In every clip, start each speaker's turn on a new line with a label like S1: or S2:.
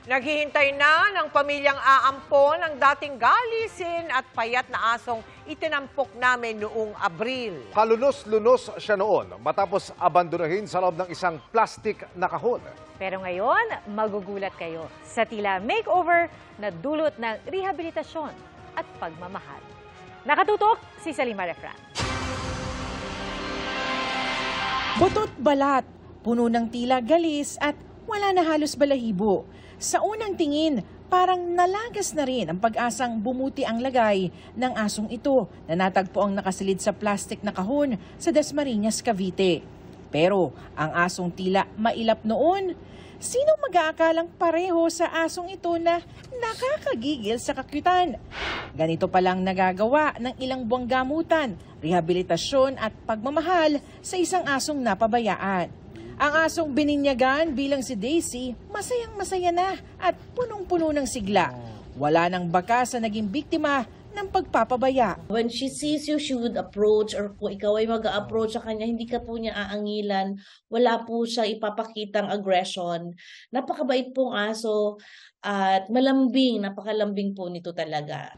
S1: Naghihintay na ng pamilyang aampon ang dating galisin at payat na asong itinampok namin noong Abril.
S2: Kalunos-lunos siya noon matapos abandonahin sa loob ng isang plastic na kahon.
S3: Pero ngayon, magugulat kayo sa tila makeover na dulot ng rehabilitasyon at pagmamahal. Nakatutok si Salima Refran.
S4: Butot balat, puno ng tila galis at wala na halos balahibo. Sa unang tingin, parang nalagas na rin ang pag-asang bumuti ang lagay ng asong ito na natagpo ang nakasilid sa plastic na kahon sa Dasmariñas, Cavite. Pero ang asong tila mailap noon, sino mag-aakalang pareho sa asong ito na nakakagigil sa kakyutan? Ganito palang nagagawa ng ilang buwang gamutan, rehabilitasyon at pagmamahal sa isang asong napabayaan. Ang asong bininyagan bilang si Daisy, masayang-masaya na at punong-puno ng sigla. Wala nang baka sa naging biktima ng pagpapabaya.
S5: When she sees you, she would approach, or kung ikaw ay mag-a-approach sa kanya, hindi ka po niya aangilan, wala po siya ipapakitang aggression. Napakabait pong aso at malambing, napakalambing po nito talaga.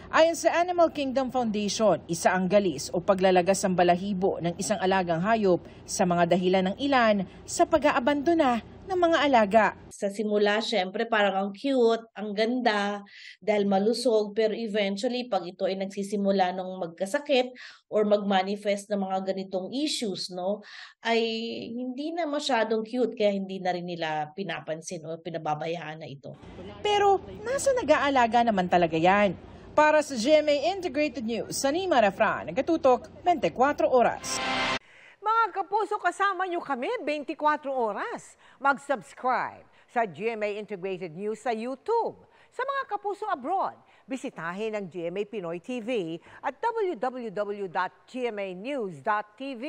S4: Ayon sa Animal Kingdom Foundation, isa ang galis o paglalagas ng balahibo ng isang alagang hayop sa mga dahilan ng ilan sa pag-aabandona ng mga alaga.
S5: Sa simula, syempre, parang ang cute, ang ganda, dahil malusog, pero eventually, pag ito ay nagsisimula ng magkasakit or mag-manifest ng mga ganitong issues, no, ay hindi na masyadong cute, kaya hindi na rin nila pinapansin o pinababayaan na ito.
S4: Pero nasa nag-aalaga naman talaga yan? Para sa GMA Integrated News, Salima Refran, nagkatutok 24 oras.
S1: Mga kapuso, kasama nyo kami 24 oras. Mag-subscribe sa GMA Integrated News sa YouTube. Sa mga kapuso abroad, bisitahin ang GMA Pinoy TV at www.gmanews.tv.